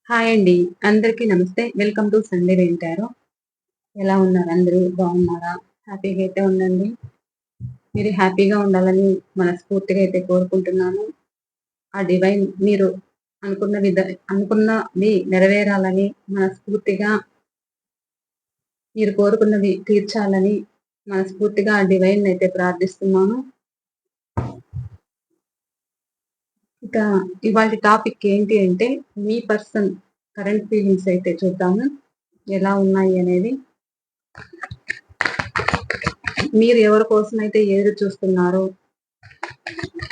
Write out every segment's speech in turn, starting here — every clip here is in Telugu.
హాయ్ అండి. అందరికీ నమస్తే. వెల్కమ్ టు సండే వింటారు. ఎలా ఉన్నారు అందరూ? బాగున్నారా? హ్యాపీగా అయితే ఉండండి. మీరు హ్యాపీగా ఉండాలని మనస్ఫూర్తిగా అయితే కోరుకుంటున్నాను. ఆ డివైన్ మీరు అనుకున్న విధ అనుకున్నవి నెరవేరాలని మనస్ఫూర్తిగా మీరు కోరుకున్నవి తీర్చాలని మనస్ఫూర్తిగా ఆ డివైన్ అయితే ప్రార్థిస్తున్నాను. ఇక ఇవాల్టి టాపిక్ ఏంటి అంటే మీ పర్సన్ కరెంట్ ఫీలింగ్స్ అయితే చూద్దాము. ఎలా ఉన్నాయి అనేది. మీరు ఎవరి కోసం అయితే ఎదురు చూస్తున్నారో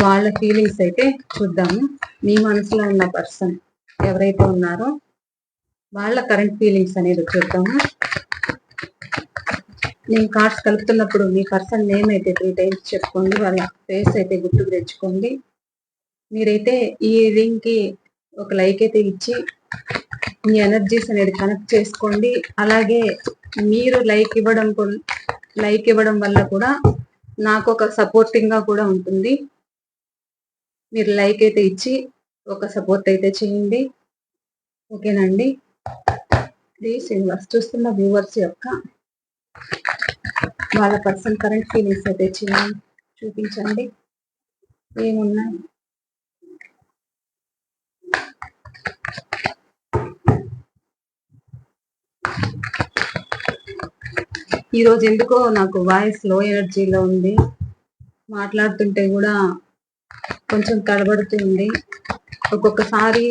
వాళ్ళ ఫీలింగ్స్ అయితే చూద్దాము. మీ మనసులో ఉన్న పర్సన్ ఎవరైతే ఉన్నారో వాళ్ళ కరెంట్ ఫీలింగ్స్ అనేది చూద్దాము. నేను కార్డ్స్ కలుపుతున్నప్పుడు మీ పర్సన్ నేమ్ అయితే 3 టైమ్స్ చెప్పుకోండి. వాళ్ళ ఫేస్ అయితే గుర్తుకు తెచ్చుకోండి. మీరైతే ఈ రీడింగ్ కి ఒక లైక్ అయితే ఇచ్చి మీ ఎనర్జీస్ అనేది కనెక్ట్ చేసుకోండి. అలాగే మీరు లైక్ ఇవ్వడం వల్ల కూడా నాకు ఒక సపోర్టింగ్ గా కూడా ఉంటుంది. మీరు లైక్ అయితే ఇచ్చి ఒక సపోర్ట్ అయితే చేయండి. ఓకేనండి. ప్లీజ్ యూనివర్స్ చూస్తున్న వ్యూవర్స్ యొక్క వాళ్ళ పర్సన్ కరెంట్ ఫీలింగ్స్ అయితే చూపించండి. ఏమున్నాయి? ఈరోజు ఎందుకో నాకు వాయిస్ లో ఎనర్జీలో ఉంది. మాట్లాడుతుంటే కూడా కొంచెం తడబడుతుంది. ఒక్కొక్కసారి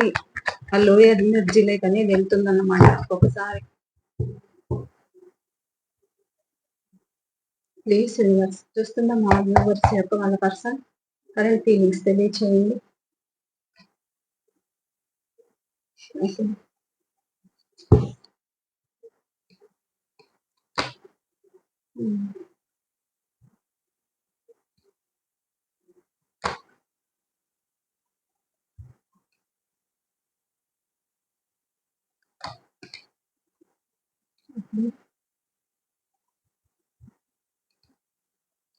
ఆ లో ఎనర్జీలోకి అనేది వెళ్తుందన్నమాట. ఒక్కొక్కసారి ప్లీజ్ యూనివర్స్ చూస్తున్న మా వ్యూవర్స్ యొక్క వాళ్ళ పర్సన్ కరెంట్ ఫీలింగ్స్ తెలియచేయండి.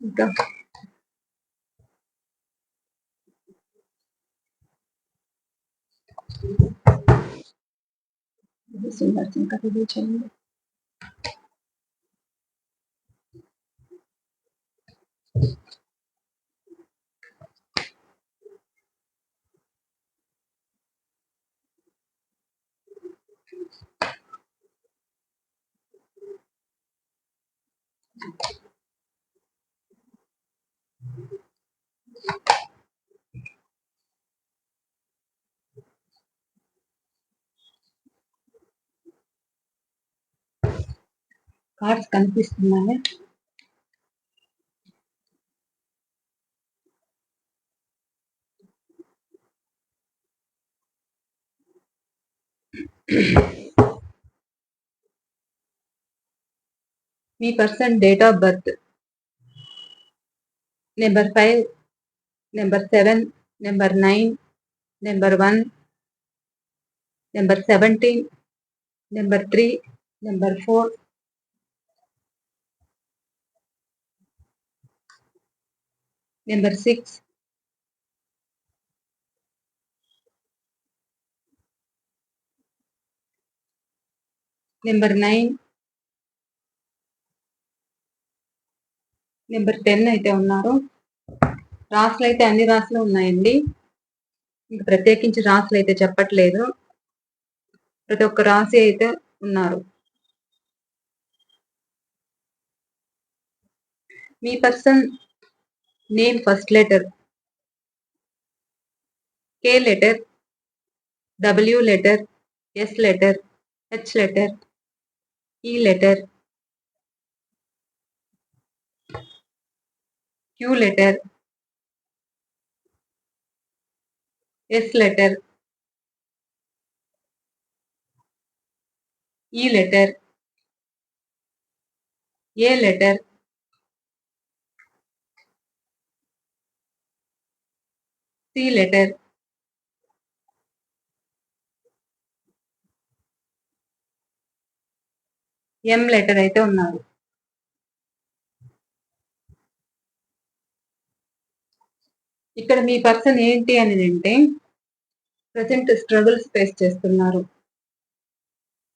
ఇంకా ఇంకా తెలియచేయండి. కార్డ్స్ కనిపిస్తున్నాయి. మీ person date of birth number 5, number 7, number 9, number 1, number 17, number 3, number 4, number 6, number 9, number 10 అయితే ఉన్నారు. రాసులు అయితే అన్ని రాసులు ఉన్నాయండి. ఇంకా ప్రత్యేకించి రాసులు అయితే చెప్పట్లేదు. ప్రతి ఒక్క రాశి అయితే ఉన్నారు. మీ person name first letter K letter, W letter, S letter, H letter, E letter, Q letter, S letter, E letter, A letter, C letter, M letter అయితే ఉన్నారు. ఇక్కడ మీ పర్సన్ ఏంటి అని అంటే ప్రజెంట్ స్ట్రగుల్స్ ఫేస్ చేస్తున్నారు.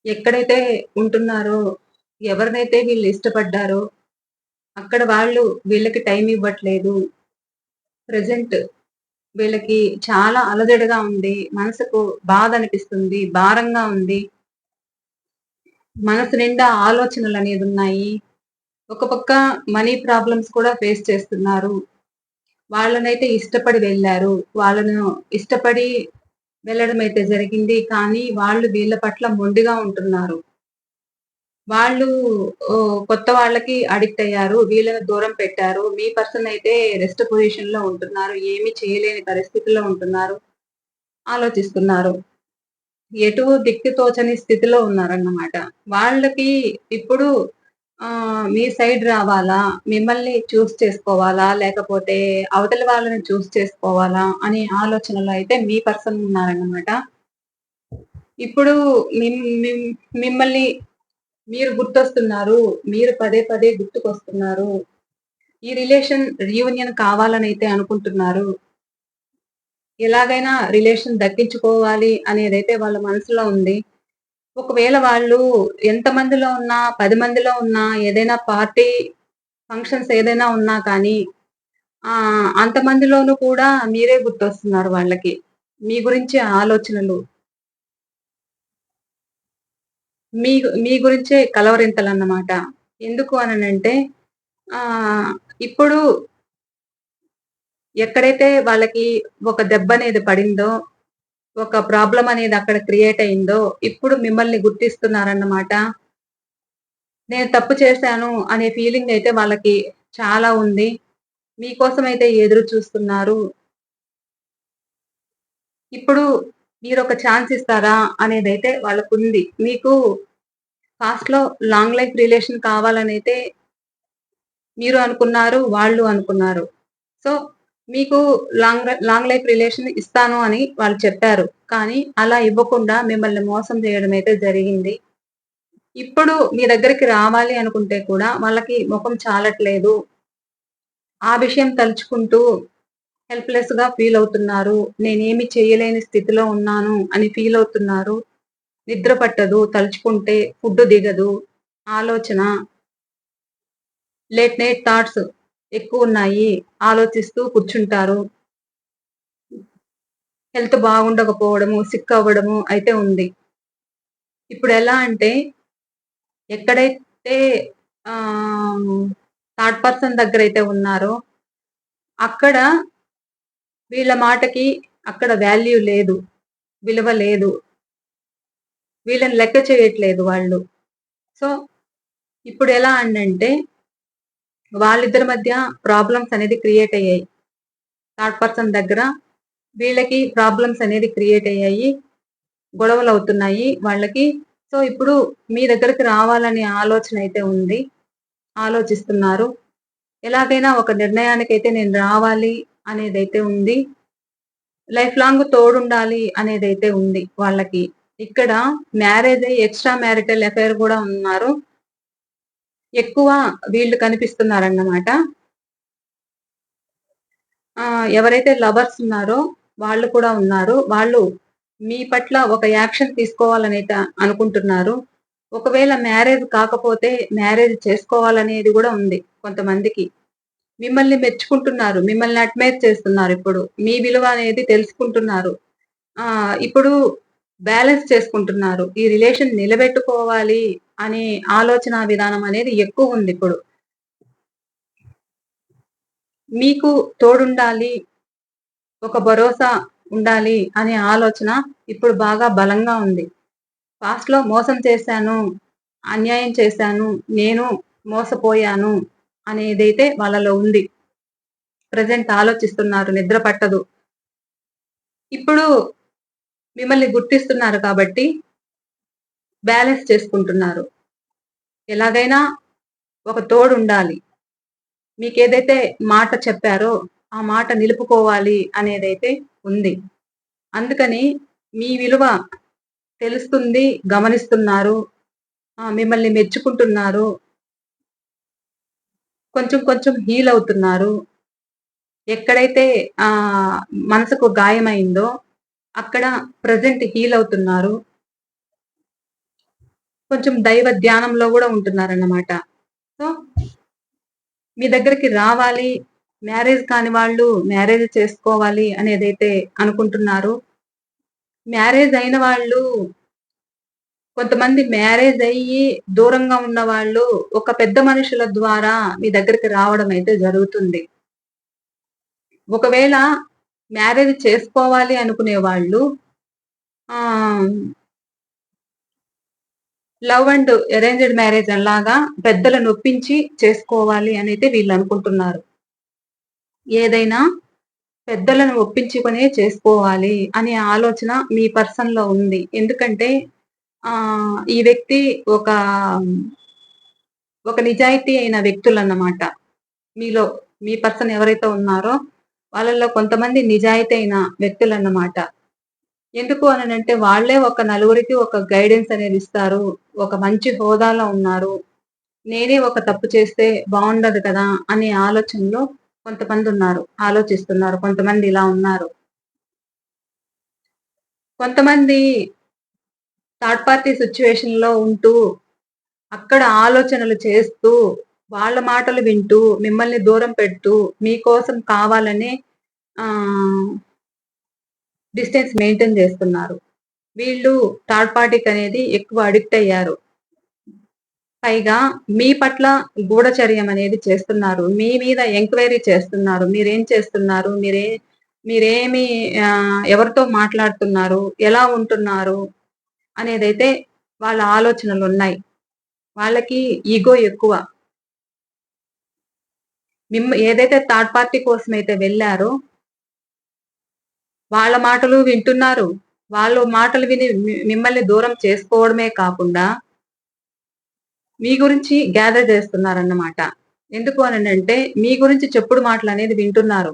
ఎక్కడైతే ఉంటున్నారో, ఎవరినైతే వీళ్ళు ఇష్టపడ్డారో, అక్కడ వాళ్ళు వీళ్ళకి టైం ఇవ్వట్లేదు. ప్రెజెంట్ వీళ్ళకి చాలా అలజడిగా ఉంది. మనసుకు బాధ అనిపిస్తుంది. భారంగా ఉంది. మనసు నిండా ఆలోచనలనేదున్నాయి. ఒక పక్క మనీ ప్రాబ్లమ్స్ కూడా ఫేస్ చేస్తున్నారు. వాళ్ళనైతే ఇష్టపడి వెళ్లారు. వాళ్ళను ఇష్టపడి వెళ్ళడం అయితే జరిగింది. కానీ వాళ్ళు వీళ్ళ పట్ల మొండిగా ఉంటున్నారు. వాళ్ళు కొత్త వాళ్ళకి అడిక్ట్ అయ్యారు. వీళ్ళని దూరం పెట్టారు. మీ పర్సన్ అయితే రెస్ట్ పొజిషన్‌లో ఉంటున్నారు. ఏమీ చేయలేని పరిస్థితిలో ఉంటున్నారు. ఆలోచిస్తున్నారు. ఎటూ దిక్కు తోచని స్థితిలో ఉన్నారన్నమాట. వాళ్ళకి ఇప్పుడు మీ సైడ్ రావాలా? మిమ్మల్ని చూస్ చేసుకోవాలా? లేకపోతే అవతలి వాళ్ళని చూస్ చేసుకోవాలా? అనే ఆలోచనలో అయితే మీ పర్సన్ ఉన్నారన్నమాట. ఇప్పుడు మిమ్ మిమ్ మిమ్మల్ని మీరు గుర్తొస్తున్నారు. మీరు పదే పదే గుర్తుకొస్తున్నారు. ఈ రిలేషన్ రీయూనియన్ కావాలనైతే అనుకుంటున్నారు. ఎలాగైనా రిలేషన్ దక్కించుకోవాలి అనేదైతే వాళ్ళ మనసులో ఉంది. ఒకవేళ వాళ్ళు ఎంతమందిలో ఉన్నా, 10 మందిలో ఉన్నా, ఏదైనా పార్టీ ఫంక్షన్స్ ఏదైనా ఉన్నా కానీ, అంతమందిలోనూ కూడా మీరే గుర్తొస్తున్నారు వాళ్ళకి. మీ గురించే ఆలోచనలు, మీ మీ గురించే కలవరింతలన్నమాట. ఎందుకు అననంటే ఆహ్, ఇప్పుడు ఎక్కడైతే వాళ్ళకి ఒక దెబ్బనేది పడిందో, ఒక ప్రాబ్లమ్ అనేది అక్కడ క్రియేట్ అయిందో, ఇప్పుడు మిమ్మల్ని గుర్తిస్తున్నారన్నమాట. నేను తప్పు చేశాను అనే ఫీలింగ్ అయితే వాళ్ళకి చాలా ఉంది. మీకోసమైతే ఎదురు చూస్తున్నారు. ఇప్పుడు మీరొక ఛాన్స్ ఇస్తారా అనేదైతే వాళ్ళకుంది. మీకు పాస్ట్‌లో లాంగ్ లైఫ్ రిలేషన్ కావాలనైతే మీరు అనుకున్నారు. వాళ్ళు అనుకున్నారు. సో, మీకు లాంగ్ లైఫ్ రిలేషన్ ఇస్తాను అని వాళ్ళు చెప్పారు. కానీ అలా ఇవ్వకుండా మిమ్మల్ని మోసం చేయడమైతే జరిగింది. ఇప్పుడు మీ దగ్గరికి రావాలి అనుకుంటే కూడా వాళ్ళకి మొఖం చాలట్లేదు. ఆ విషయం తలుచుకుంటూ హెల్ప్‌లెస్‌గా ఫీల్ అవుతున్నారు. నేనేమి చేయలేని స్థితిలో ఉన్నాను అని ఫీల్ అవుతున్నారు. నిద్ర పట్టదు, తలుచుకుంటే ఫుడ్ దిగదు. ఆలోచన, లేట్ నైట్ థాట్స్ ఎక్కువున్నాయి. ఆలోచిస్తూ కూర్చుంటారు. హెల్త్ బాగుండకపోవడము, సిక్ అవ్వడము అయితే ఉంది. ఇప్పుడెలా అంటే ఎక్కడైతే ఆహ్, థర్డ్ పర్సన్ దగ్గరైతే ఉన్నారో అక్కడ వీళ్ళ మాటకి అక్కడ వాల్యూ లేదు. విలువ లేదు. వీళ్ళని లెక్క చేయట్లేదు వాళ్ళు. సో, ఇప్పుడెలా అనంటే వాళ్ళిద్దరి మధ్య ప్రాబ్లమ్స్ అనేది క్రియేట్ అయ్యాయి. థర్డ్ పర్సన్ దగ్గర వీళ్ళకి ప్రాబ్లమ్స్ అనేది క్రియేట్ అయ్యాయి. గొడవలవుతున్నాయి వాళ్ళకి. సో, ఇప్పుడు మీ దగ్గరికి రావాలనే ఆలోచన అయితే ఉంది. ఆలోచిస్తున్నారు. ఎలాగైనా ఒక నిర్ణయానికైతే నేను రావాలి అనేదైతే ఉంది. లైఫ్ లాంగ్ తోడుండాలి అనేదైతే ఉంది వాళ్ళకి. ఇక్కడ మ్యారేజ్ అయ్యి ఎక్స్‌ట్రా మ్యారిటల్ అఫైర్ గూడా ఉన్నారు. ఎక్కువ వీళ్ళు కనిపిస్తున్నారన్నమాట. ఎవరైతే లవర్స్ ఉన్నారో వాళ్ళు కూడా ఉన్నారు. వాళ్ళు మీ పట్ల ఒక యాక్షన్ తీసుకోవాలనైతే అనుకుంటున్నారు. ఒకవేళ మ్యారేజ్ కాకపోతే మ్యారేజ్ చేసుకోవాలనేది గూడా ఉంది కొంతమందికి. మిమ్మల్ని మెచ్చుకుంటున్నారు. మిమ్మల్ని అడ్మైర్ చేస్తున్నారిప్పుడు. మీ విలువ అనేది తెలుసుకుంటున్నారు. ఇప్పుడు బ్యాలెన్స్ చేసుకుంటున్నారు. ఈ రిలేషన్ నిలబెట్టుకోవాలి అనే ఆలోచన విధానం అనేది ఎక్కువుందిప్పుడు. మీకు తోడుండాలి, ఒక భరోసా ఉండాలి అనే ఆలోచన ఇప్పుడు బాగా బలంగా ఉంది. పాస్ట్‌లో మోసం చేశాను, అన్యాయం చేశాను, నేను మోసపోయాను అనేదైతే వాళ్ళలో ఉంది. ప్రెజెంట్ ఆలోచిస్తున్నారు. నిద్ర పట్టదు. ఇప్పుడు మిమ్మల్ని గుర్తిస్తున్నారు కాబట్టి బ్యాలెన్స్ చేసుకుంటున్నారు. ఎలాగైనా ఒక తోడుండాలి. మీకేదైతే మాట చెప్పారో, ఆ మాట నిలుపుకోవాలి అనేదైతే ఉంది. అందుకని మీ విలువ తెలుస్తుంది, గమనిస్తున్నారు. మిమ్మల్ని మెచ్చుకుంటున్నారు. కొంచెం కొంచెం హీల్ అవుతున్నారు. ఎక్కడైతే ఆహ్, మనసుకు గాయమైందో అక్కడ ప్రెజెంట్ హీల్ అవుతున్నారు. కొంచెం దైవ ధ్యానంలో కూడా ఉంటున్నారన్నమాట. సో మీ దగ్గరికి రావాలి, మ్యారేజ్ కాని వాళ్ళు మ్యారేజ్ చేసుకోవాలి అనేదైతే అనుకుంటున్నారు. మ్యారేజ్ అయిన వాళ్ళు కొంతమంది మ్యారేజ్ అయ్యి దూరంగా ఉన్న వాళ్ళు ఒక పెద్ద మనుషుల ద్వారా మీ దగ్గరికి రావడం అయితే జరుగుతుంది. ఒకవేళ మ్యారేజ్ చేసుకోవాలి అనుకునే వాళ్ళు ఆహ్, లవ్ అండ్ అరేంజ్డ్ మ్యారేజ్ అలాగా పెద్దలను ఒప్పించి చేసుకోవాలి అనైతే వీళ్ళు అనుకుంటున్నారు. ఏదైనా పెద్దలను ఒప్పించుకొనే చేసుకోవాలి అనే ఆలోచన మీ పర్సన్‌లో ఉంది. ఎందుకంటే ఈ వ్యక్తి ఒక ఒక నిజాయితీ అయిన వ్యక్తులన్నమాట. మీలో మీ పర్సన్ ఎవరైతే ఉన్నారో వాళ్ళలో కొంతమంది నిజాయితీ అయిన వ్యక్తులన్నమాట. ఎందుకు అనంటే వాళ్ళే ఒక నలుగురికి ఒక గైడెన్స్ అనేది ఇస్తారు. ఒక మంచి హోదాలో ఉన్నారు. నేనే ఒక తప్పు చేస్తే బావుండదు కదా! అనే ఆలోచనలో కొంతమందున్నారు. ఆలోచిస్తున్నారు. కొంతమంది ఇలా ఉన్నారు. కొంతమంది థర్డ్ పార్టీ సిట్యుయేషన్‌లో ఉంటూ, అక్కడ ఆలోచనలు చేస్తూ, వాళ్ళ మాటలు వింటూ, మిమ్మల్ని దూరం పెడుతూ, మీకోసం కావాలనే ఆహ్, డిస్టెన్స్ మెయింటైన్ చేస్తున్నారు. వీళ్ళు థర్డ్ పార్టీకనేది ఎక్కువ అడిక్ట్ అయ్యారు. పైగా మీ పట్ల గూఢచర్యం అనేది చేస్తున్నారు. మీ మీద ఎంక్వైరీ చేస్తున్నారు. మీరేం చేస్తున్నారు? మీరేమి ఎవరితో మాట్లాడుతున్నారు? ఎలా ఉంటున్నారు? అనేదైతే వాళ్ళ ఆలోచనలున్నాయి. వాళ్ళకి ఇగో ఎక్కువ. ఏదైతే థర్డ్ పార్టీ కోసమైతే వెళ్లారో, వాళ్ళ మాటలు వింటున్నారు. వాళ్ళు మాటలు విని మిమ్మల్ని దూరం చేసుకోవడమే కాకుండా, మీ గురించి గ్యాదర్ చేస్తున్నారన్నమాట. ఎందుకు అనంటే, మీ గురించి చెప్పుడు మాటలనేది వింటున్నారు.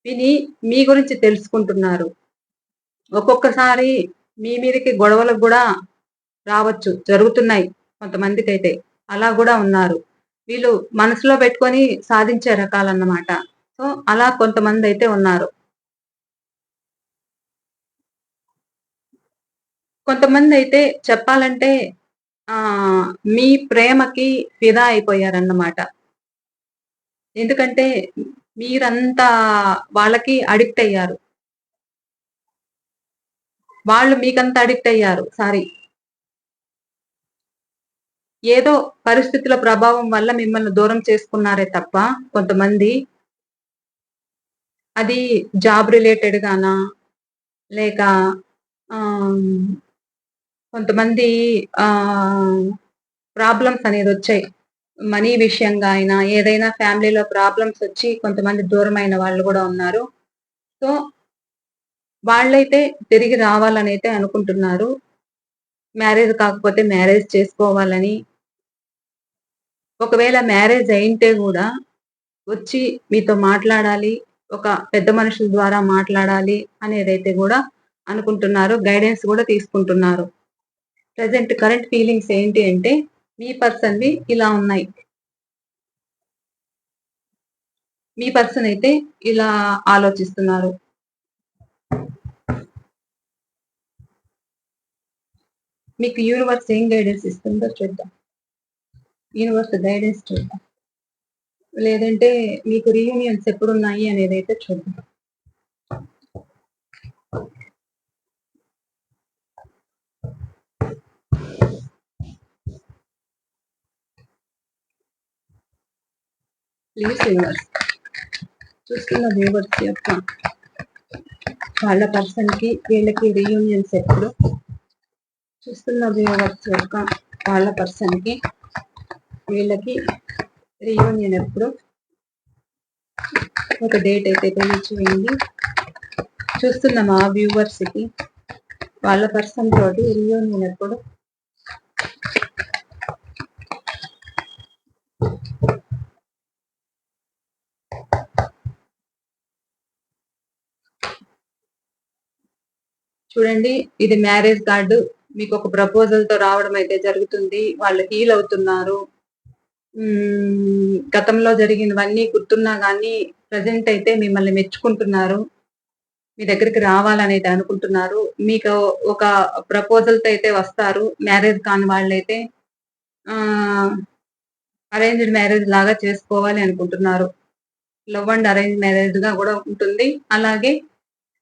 విని మీ గురించి తెలుసుకుంటున్నారు. ఒక్కొక్కసారి మీ మీదకి గొడవలకు గూడా రావచ్చు. జరుగుతున్నాయి కొంతమందికైతే. అలా గూడా ఉన్నారు. వీళ్ళు మనసులో పెట్టుకొని సాధించే రకాలన్నమాట. సో, అలా కొంతమందైతే ఉన్నారు. కొంతమందైతే చెప్పాలంటే మీ ప్రేమకి ఫిదా అయిపోయారన్నమాట. ఎందుకంటే మీరంతా వాళ్ళకి అడిక్ట్ అయ్యారు. వాళ్ళు మీకంత అడిక్ట్ అయ్యారు. సారీ. ఏదో పరిస్థితుల ప్రభావం వల్ల మిమ్మల్ని దూరం చేసుకున్నారే తప్ప కొంతమంది, అది జాబ్ రిలేటెడ్ గానా, లేక ఆహ్, కొంతమంది ఆహ్, ప్రాబ్లమ్స్ అనేదొచ్చాయి. మనీ విషయంగా అయినా, ఏదైనా ఫ్యామిలీలో ప్రాబ్లమ్స్ ఒచ్చి కొంతమంది దూరమైన వాళ్ళు గూడా ఉన్నారు. సో, వాళ్ళైతే తిరిగి రావాలనైతే అనుకుంటున్నారు. మ్యారేజ్ కాకపోతే మ్యారేజ్ చేసుకోవాలని. ఒకవేళ మ్యారేజ్ అయింటే గూడా వచ్చి మీతో మాట్లాడాలి. ఒక పెద్ద మనుషుల ద్వారా మాట్లాడాలి అనేదైతే గూడా అనుకుంటున్నారు. గైడెన్స్ గూడా తీసుకుంటున్నారు. ప్రెజెంట్ కరెంట్ ఫీలింగ్స్ ఏంటి అంటే, మీ పర్సన్‌వి ఇలా ఉన్నాయి. మీ పర్సన్ అయితే ఇలా ఆలోచిస్తున్నారు. మీకు యూనివర్స్ ఏం గైడెన్స్ ఇస్తుందో చూద్దాం. యూనివర్స్ గైడెన్స్ చూద్దాం. లేదంటే మీకు రీయూనియన్స్ ఎప్పుడున్నాయి అనేదైతే చూద్దాం. Please universe. చూస్తున్న వ్యూవర్స్ యొక్క వాళ్ళ పర్సన్‌కి వీళ్ళకి రీయూనియన్స్ ఎప్పుడు? చూస్తున్న వ్యూవర్స్ యొక్క వాళ్ళ పర్సన్‌కి వీళ్ళకి రీయూనియన్ ఎప్పుడు? ఒక డేట్ అయితే తెలియచేయండి. చూస్తున్న మా వ్యూవర్స్‌కి వాళ్ళ పర్సన్ తోటి రీయూనియన్ ఎప్పుడు? చూడండి, ఇది మ్యారేజ్ కార్డు. మీకు ఒక ప్రపోజల్‌తో రావడం అయితే జరుగుతుంది. వాళ్ళు హీల్ అవుతున్నారు. గతంలో జరిగినవన్నీ గుర్తున్నా గానీ, ప్రెజెంట్ అయితే మిమ్మల్ని మెచ్చుకుంటున్నారు. మీ దగ్గరికి రావాలనైతే అనుకుంటున్నారు. మీకు ఒక ప్రపోజల్‌తో అయితే వస్తారు. మ్యారేజ్ కాని వాళ్ళైతే ఆహ్, అరేంజ్డ్ మ్యారేజ్ లాగా చేసుకోవాలి అనుకుంటున్నారు. లవ్ అండ్ అరేంజ్ మ్యారేజ్‌గా గూడా ఉంటుంది. అలాగే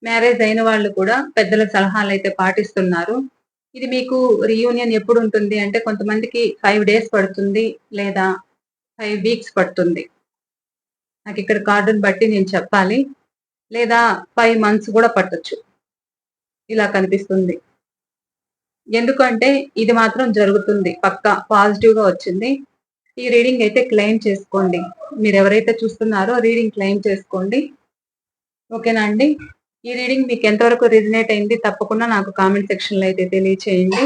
మ్యారేజ్ అయిన వాళ్ళు కూడా పెద్దల సలహాలైతే పాటిస్తున్నారు. ఇది మీకు రీయూనియన్ ఎప్పుడుంటుంది అంటే కొంతమందికి 5 డేస్ పడుతుంది. లేదా 5 వీక్స్ పడుతుంది. నాకిక్కడ కార్డుని బట్టి నేను చెప్పాలి. లేదా 5 మంత్స్ గూడా పట్టొచ్చు. ఇలా కనిపిస్తుంది. ఎందుకంటే ఇది మాత్రం జరుగుతుంది. పక్కా పాజిటివ్‌గా వచ్చింది. ఈ రీడింగ్ అయితే క్లెయిమ్ చేసుకోండి. మీరెవరైతే చూస్తున్నారో రీడింగ్ క్లెయిమ్ చేసుకోండి. ఓకేనా అండి? ఈ రీడింగ్ మీకు ఎంతవరకు రెజొనేట్ అయింది తప్పకుండా నాకు కామెంట్ సెక్షన్‌లో అయితే తెలియచేయండి.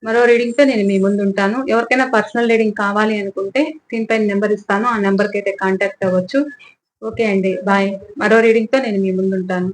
మరో రీడింగ్‌తో నేను మీ ముందుంటాను. ఎవరికైనా పర్సనల్ రీడింగ్ కావాలి అనుకుంటే స్క్రీన్ పైన నంబర్ ఇస్తాను. ఆ నంబర్‌కైతే కాంటాక్ట్ అవ్వచ్చు. ఓకే అండి. బాయ్. మరో రీడింగ్‌తో నేను మీ ముందుంటాను.